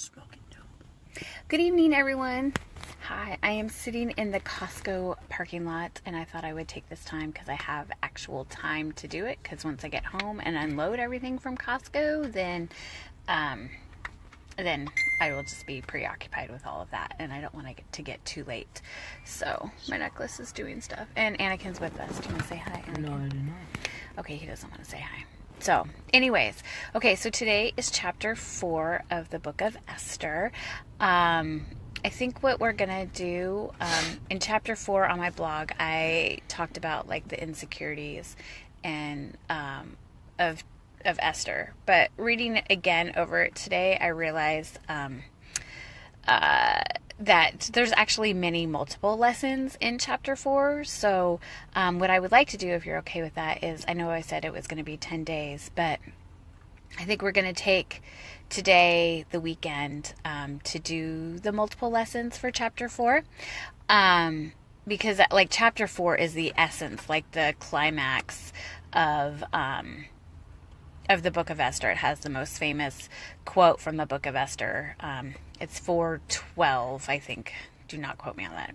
Smoking dope. Good evening, everyone. Hi, I am sitting in the Costco parking lot, and I thought I would take this time because I have actual time to do it. Because once I get home and unload everything from Costco, then I will just be preoccupied with all of that, and I don't want to get too late. So my necklace is doing stuff, and Anakin's with us. Do you want to say hi, Anakin? No, I do not. Okay, he doesn't want to say hi. So, anyways, okay, so today is chapter 4 of the Book of Esther. I think what we're going to do, in chapter 4 on my blog, I talked about, like, the insecurities and of Esther. But reading it again over it today, I realized that there's actually multiple lessons in chapter 4. So what I would like to do, if you're okay with that, is, I know I said it was going to be 10 days, but I think we're going to take today, the weekend, to do the multiple lessons for chapter 4. Because, like, chapter 4 is the essence, like the climax of the Book of Esther. It has the most famous quote from the Book of Esther. It's 4:12, I think. Do not quote me on that.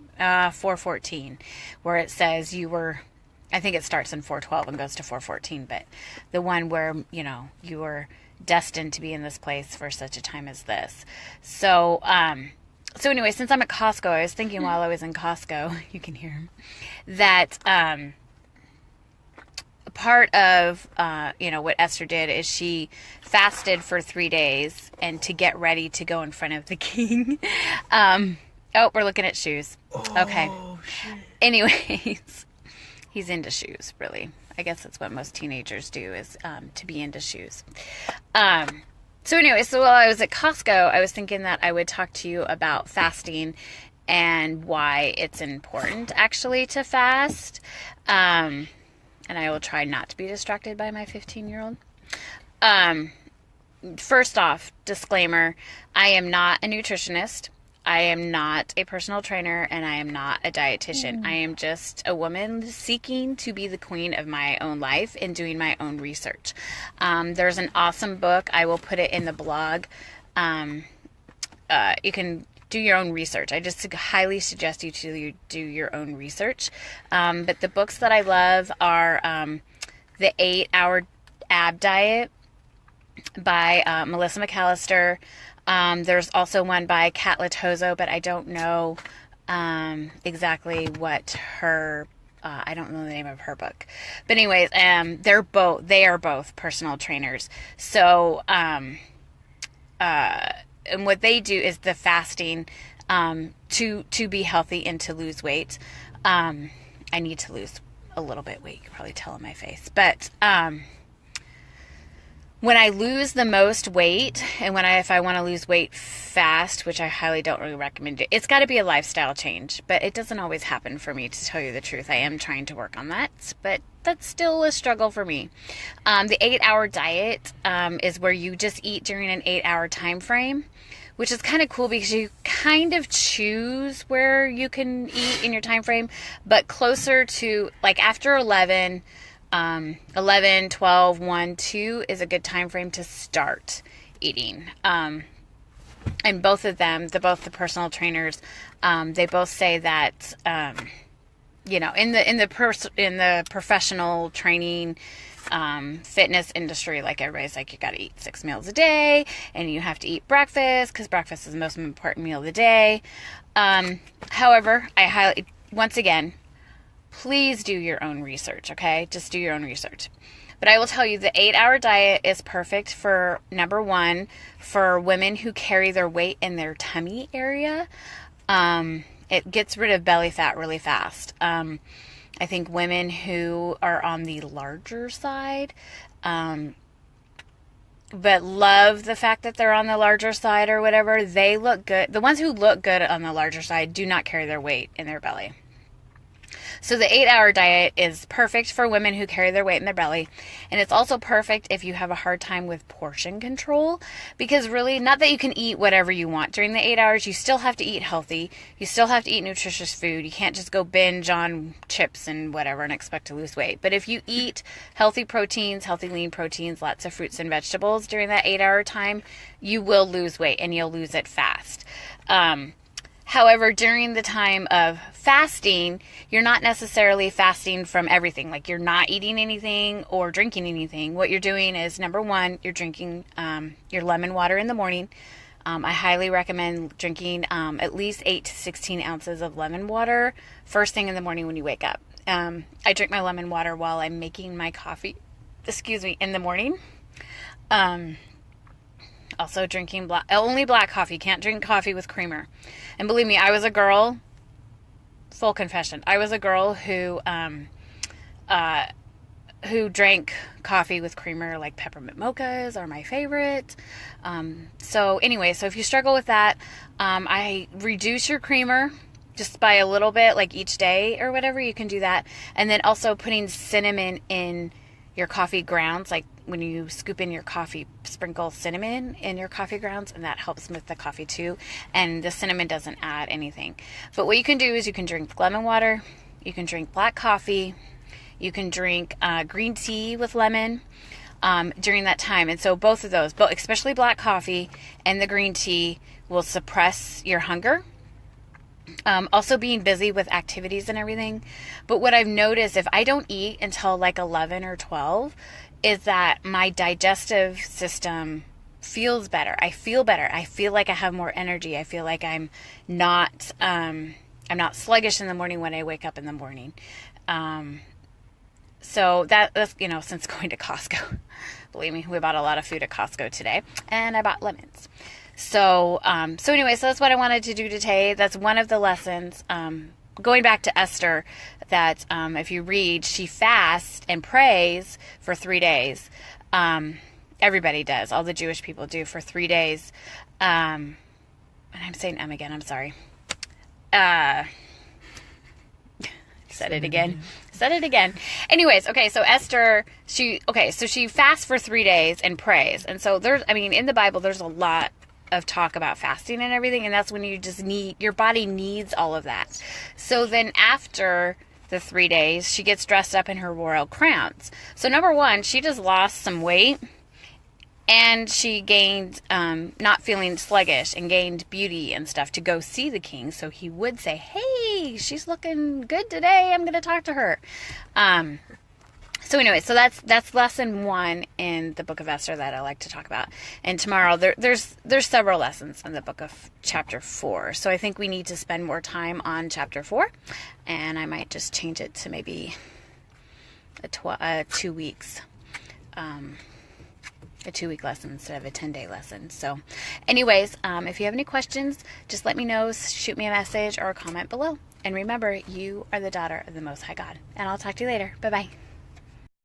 4:14, where it says I think it starts in 4:12 and goes to 4:14, but the one where, you were destined to be in this place for such a time as this. So anyway, since I'm at Costco, I was thinking while I was in Costco, you can hear him, that, part of, what Esther did is she fasted for 3 days and to get ready to go in front of the king. We're looking at shoes. Okay. Shit. Anyways, he's into shoes, really. I guess that's what most teenagers do, is to be into shoes. So while I was at Costco, I was thinking that I would talk to you about fasting and why it's important, actually, to fast. And I will try not to be distracted by my 15-year-old. First off, disclaimer, I am not a nutritionist. I am not a personal trainer, and I am not a dietitian. I am just a woman seeking to be the queen of my own life and doing my own research. There's an awesome book. I will put it in the blog. You can do your own research. I just highly suggest you to do your own research. But the books that I love are The 8-Hour Ab Diet by Melissa McAllister. There's also one by Kat Latozo, but I don't know exactly what her... I don't know the name of her book. But anyways, they are both personal trainers. So... and what they do is the fasting to be healthy and to lose weight. I need to lose a little bit weight. You can probably tell on my face. But when I lose the most weight, and if I want to lose weight fast, which I highly don't really recommend it, it's got to be a lifestyle change. But it doesn't always happen for me, to tell you the truth. I am trying to work on that, but that's still a struggle for me. The 8-hour diet is where you just eat during an 8-hour time frame, which is kind of cool because you kind of choose where you can eat in your time frame, but closer to, like, after 11, 12, 1, 2 is a good time frame to start eating. And both of them, both the personal trainers, they both say that, in the professional training, fitness industry, like, everybody's like, you got to eat 6 meals a day, and you have to eat breakfast because breakfast is the most important meal of the day. However, once again, please do your own research. Okay, just do your own research. But I will tell you, the 8-hour diet is perfect for, number one, for women who carry their weight in their tummy area. It gets rid of belly fat really fast. I think women who are on the larger side, but love the fact that they're on the larger side or whatever, they look good. The ones who look good on the larger side do not carry their weight in their belly. So the 8-hour diet is perfect for women who carry their weight in their belly. And it's also perfect if you have a hard time with portion control, because really, not that you can eat whatever you want during the 8 hours. You still have to eat healthy. You still have to eat nutritious food. You can't just go binge on chips and whatever and expect to lose weight. But if you eat healthy proteins, healthy lean proteins, lots of fruits and vegetables during that 8-hour time, you will lose weight, and you'll lose it fast. However, during the time of fasting, you're not necessarily fasting from everything. Like, you're not eating anything or drinking anything. What you're doing is, number one, you're drinking your lemon water in the morning. I highly recommend drinking at least 8 to 16 ounces of lemon water first thing in the morning when you wake up. I drink my lemon water while I'm making my coffee, in the morning. Also drinking only black coffee. Can't drink coffee with creamer. And believe me, I was a girl, full confession, I was a girl who drank coffee with creamer. Like, peppermint mochas are my favorite. So if you struggle with that, I reduce your creamer just by a little bit, like each day or whatever. You can do that. And then also putting cinnamon in your coffee grounds, like when you scoop in your coffee, sprinkle cinnamon in your coffee grounds, and that helps with the coffee too. And the cinnamon doesn't add anything. But what you can do is you can drink lemon water, you can drink black coffee, you can drink green tea with lemon during that time. And so both of those, especially black coffee and the green tea, will suppress your hunger. Also being busy with activities and everything. But what I've noticed, if I don't eat until like 11 or 12, is that my digestive system feels better. I feel better. I feel like I have more energy. I feel like I'm not sluggish in the morning when I wake up in the morning. So that's, since going to Costco, believe me, we bought a lot of food at Costco today, and I bought lemons. So that's what I wanted to do today. That's one of the lessons. Going back to Esther, that if you read, she fasts and prays for 3 days. Everybody does. All the Jewish people do for 3 days. And I'm saying again. I'm sorry. Said it again. Anyways, okay, so Esther, she fasts for 3 days and prays. And so in the Bible, there's a lot of talk about fasting and everything, and that's when your body needs all of that. So then after the 3 days, she gets dressed up in her royal crowns. So number one, she just lost some weight, and she gained, not feeling sluggish, and gained beauty and stuff to go see the king. So he would say, hey, she's looking good today. I'm going to talk to her. So that's lesson 1 in the Book of Esther that I like to talk about. And tomorrow, there's several lessons in the book of chapter 4. So I think we need to spend more time on chapter 4. And I might just change it to maybe 2 weeks. A 2-week lesson instead of a 10-day lesson. So anyways, if you have any questions, just let me know. Shoot me a message or a comment below. And remember, you are the daughter of the Most High God. And I'll talk to you later. Bye-bye.